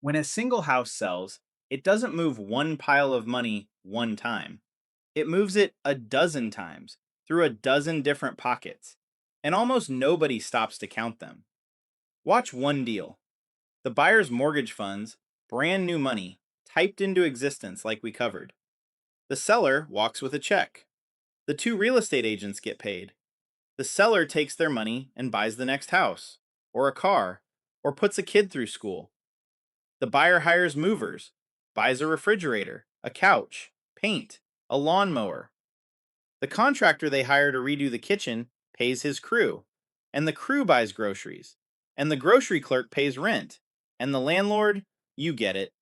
When a single house sells, it doesn't move one pile of money one time. It moves it a dozen times through a dozen different pockets, and almost nobody stops to count them. Watch one deal. The buyer's mortgage funds, brand new money, typed into existence like we covered. The seller walks with a check. The two real estate agents get paid. The seller takes their money and buys the next house, or a car, or puts a kid through school. The buyer hires movers, buys a refrigerator, a couch, paint, a lawnmower. The contractor they hire to redo the kitchen pays his crew, and the crew buys groceries, and the grocery clerk pays rent, and the landlord, you get it.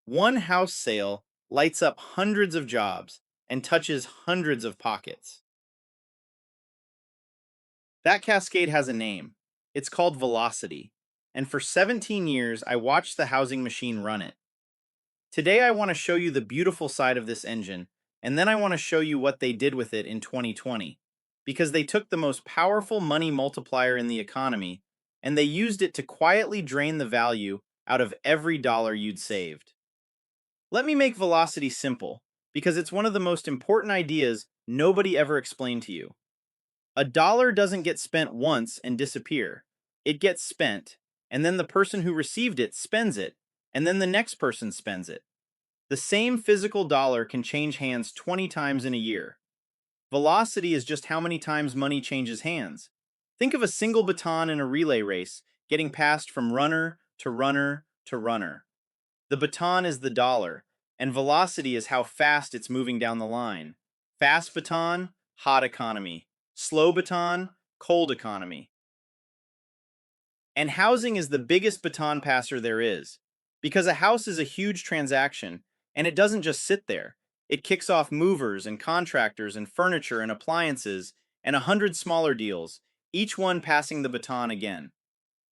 One house sale lights up hundreds of jobs and touches hundreds of pockets. That cascade has a name. It's called velocity. And for 17 years, I watched the housing machine run it. Today, I want to show you the beautiful side of this engine, and then I want to show you what they did with it in 2020. Because they took the most powerful money multiplier in the economy, and they used it to quietly drain the value out of every dollar you'd saved. Let me make velocity simple, because it's one of the most important ideas nobody ever explained to you. A dollar doesn't get spent once and disappear. It gets spent, and then the person who received it spends it, and then the next person spends it. The same physical dollar can change hands 20 times in a year. Velocity is just how many times money changes hands. Think of a single baton in a relay race, getting passed from runner to runner to runner. The baton is the dollar, and velocity is how fast it's moving down the line. Fast baton, hot economy. Slow baton, cold economy. And housing is the biggest baton passer there is. Because a house is a huge transaction, and it doesn't just sit there. It kicks off movers and contractors and furniture and appliances and 100 smaller deals, each one passing the baton again.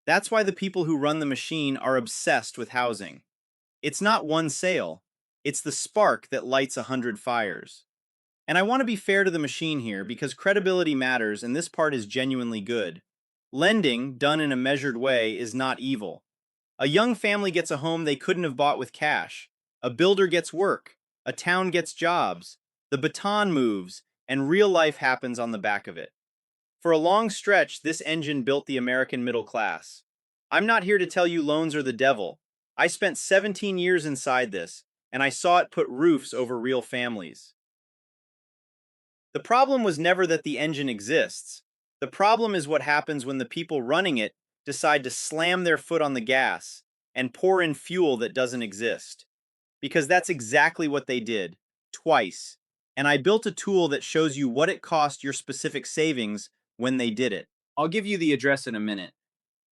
That's why the people who run the machine are obsessed with housing. It's not one sale, it's the spark that lights 100 fires. And I want to be fair to the machine here because credibility matters and this part is genuinely good. Lending, done in a measured way, is not evil. A young family gets a home they couldn't have bought with cash. A builder gets work. A town gets jobs. The baton moves, and real life happens on the back of it. For a long stretch, this engine built the American middle class. I'm not here to tell you loans are the devil. I spent 17 years inside this, and I saw it put roofs over real families. The problem was never that the engine exists. The problem is what happens when the people running it decide to slam their foot on the gas and pour in fuel that doesn't exist. Because that's exactly what they did, twice. And I built a tool that shows you what it cost your specific savings when they did it. I'll give you the address in a minute.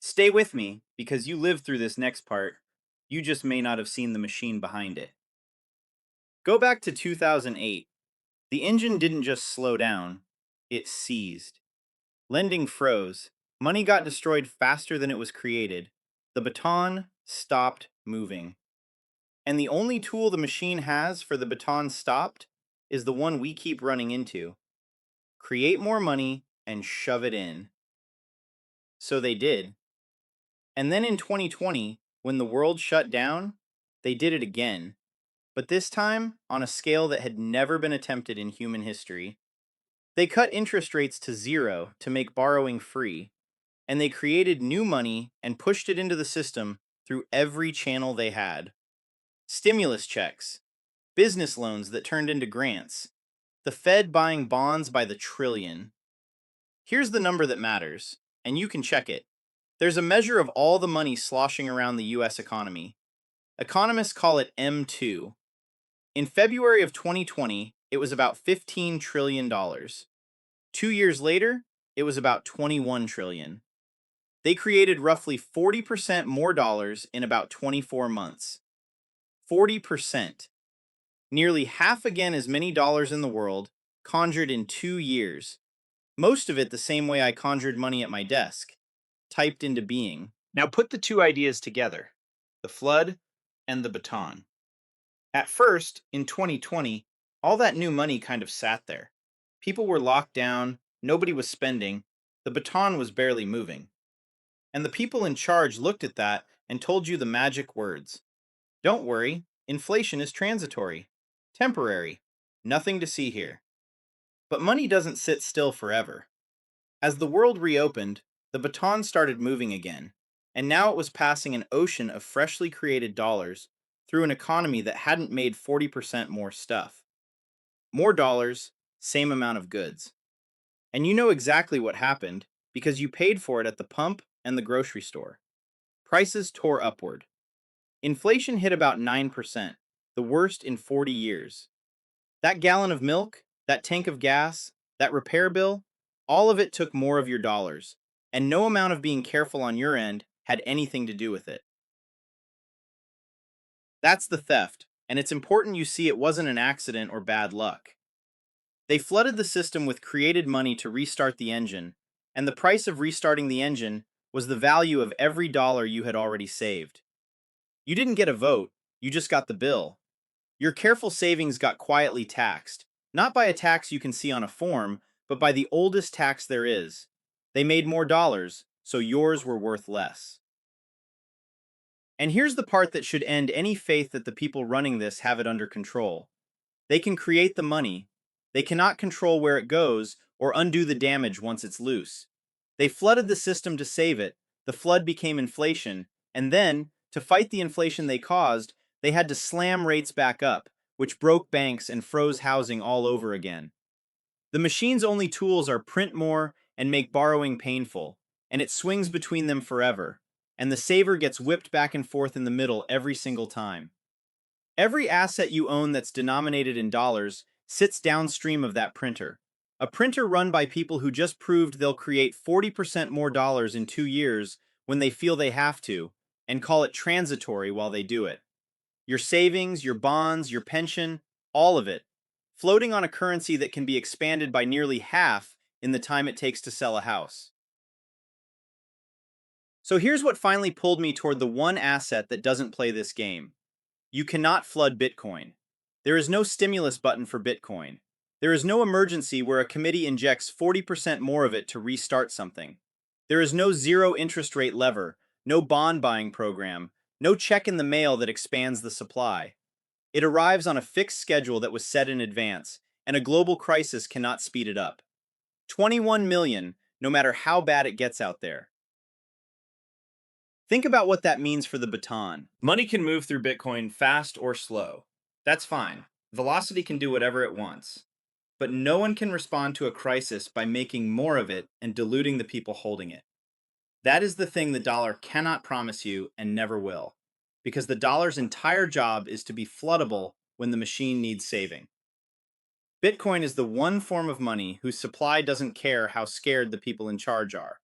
Stay with me, because you lived through this next part. You just may not have seen the machine behind it. Go back to 2008. The engine didn't just slow down, it seized. Lending froze. Money got destroyed faster than it was created. The baton stopped moving. And the only tool the machine has for the baton stopped is the one we keep running into. Create more money and shove it in. So they did. And then in 2020, when the world shut down, they did it again. But this time on a scale that had never been attempted in human history. They cut interest rates to zero to make borrowing free, and they created new money and pushed it into the system through every channel they had. Stimulus checks, business loans that turned into grants, the Fed buying bonds by the trillion. Here's the number that matters, and you can check it. There's a measure of all the money sloshing around the US economy. Economists call it M2. In February of 2020, it was about $15 trillion. 2 years later, it was about 21 trillion. They created roughly 40% more dollars in about 24 months. 40%. Nearly half again as many dollars in the world, conjured in 2 years. Most of it the same way I conjured money at my desk, typed into being. Now put the two ideas together, the flood and the baton. At first, in 2020, all that new money kind of sat there. People were locked down, nobody was spending, the baton was barely moving. And the people in charge looked at that and told you the magic words. Don't worry, inflation is transitory, temporary, nothing to see here. But money doesn't sit still forever. As the world reopened, the baton started moving again, and now it was passing an ocean of freshly created dollars through an economy that hadn't made 40% more stuff. More dollars, same amount of goods. And you know exactly what happened because you paid for it at the pump and the grocery store. Prices tore upward. Inflation hit about 9%, the worst in 40 years. That gallon of milk, that tank of gas, that repair bill, all of it took more of your dollars, and no amount of being careful on your end had anything to do with it. That's the theft, and it's important you see it wasn't an accident or bad luck. They flooded the system with created money to restart the engine, and the price of restarting the engine was the value of every dollar you had already saved. You didn't get a vote, you just got the bill. Your careful savings got quietly taxed, not by a tax you can see on a form, but by the oldest tax there is. They made more dollars, so yours were worth less. And here's the part that should end any faith that the people running this have it under control. They can create the money. They cannot control where it goes or undo the damage once it's loose. They flooded the system to save it. The flood became inflation, and then, to fight the inflation they caused, they had to slam rates back up, which broke banks and froze housing all over again. The machine's only tools are print more and make borrowing painful, and it swings between them forever, and the saver gets whipped back and forth in the middle every single time. Every asset you own that's denominated in dollars sits downstream of that printer. A printer run by people who just proved they'll create 40% more dollars in 2 years when they feel they have to, and call it transitory while they do it. Your savings, your bonds, your pension, all of it, floating on a currency that can be expanded by nearly half in the time it takes to sell a house. So here's what finally pulled me toward the one asset that doesn't play this game. You cannot flood Bitcoin. There is no stimulus button for Bitcoin. There is no emergency where a committee injects 40% more of it to restart something. There is no zero interest rate lever, no bond buying program, no check in the mail that expands the supply. It arrives on a fixed schedule that was set in advance, and a global crisis cannot speed it up. 21 million, no matter how bad it gets out there. Think about what that means for the baton. Money can move through Bitcoin fast or slow. That's fine. Velocity can do whatever it wants. But no one can respond to a crisis by making more of it and diluting the people holding it. That is the thing the dollar cannot promise you and never will. Because the dollar's entire job is to be floodable when the machine needs saving. Bitcoin is the one form of money whose supply doesn't care how scared the people in charge are.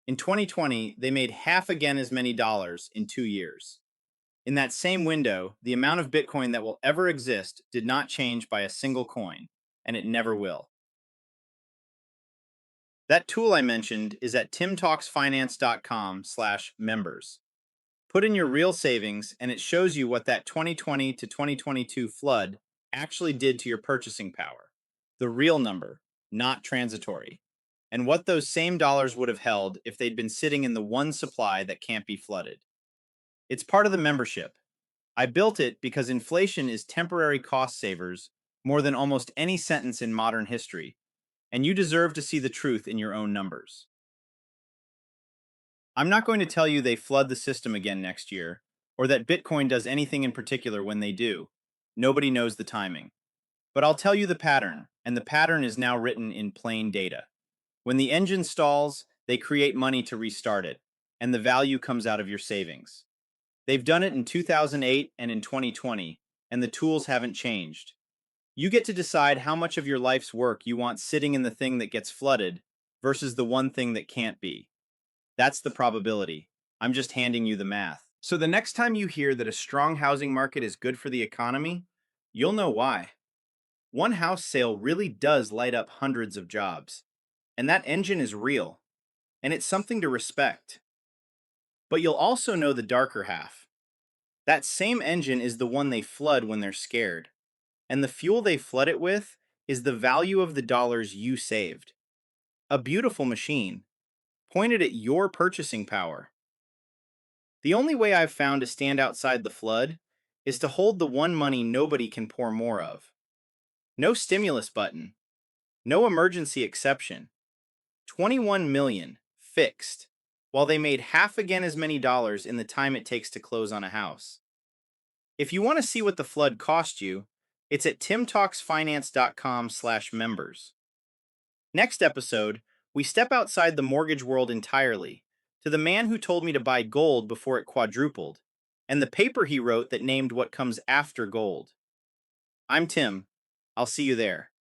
In 2020, they made half again as many dollars in 2 years. In that same window, the amount of Bitcoin that will ever exist did not change by a single coin, and it never will. That tool I mentioned is at timtalksfinance.com/members. Put in your real savings, and it shows you what that 2020 to 2022 flood actually did to your purchasing power. The real number, not transitory. And what those same dollars would have held if they'd been sitting in the one supply that can't be flooded. It's part of the membership. I built it because inflation is temporary cost savers more than almost any sentence in modern history, and you deserve to see the truth in your own numbers. I'm not going to tell you they flood the system again next year, or that Bitcoin does anything in particular when they do. Nobody knows the timing. But I'll tell you the pattern, and the pattern is now written in plain data. When the engine stalls, they create money to restart it, and the value comes out of your savings. They've done it in 2008 and in 2020, and the tools haven't changed. You get to decide how much of your life's work you want sitting in the thing that gets flooded versus the one thing that can't be. That's the probability. I'm just handing you the math. So the next time you hear that a strong housing market is good for the economy, you'll know why. One house sale really does light up hundreds of jobs. And that engine is real. And it's something to respect. But you'll also know the darker half. That same engine is the one they flood when they're scared. And the fuel they flood it with is the value of the dollars you saved. A beautiful machine, pointed at your purchasing power. The only way I've found to stand outside the flood is to hold the one money nobody can pour more of. No stimulus button, no emergency exception. 21 million fixed, while they made half again as many dollars in the time it takes to close on a house. If you want to see what the flood cost you, it's at timtalksfinance.com/members. Next episode, we step outside the mortgage world entirely to the man who told me to buy gold before it quadrupled, and the paper he wrote that named what comes after gold. I'm Tim. I'll see you there.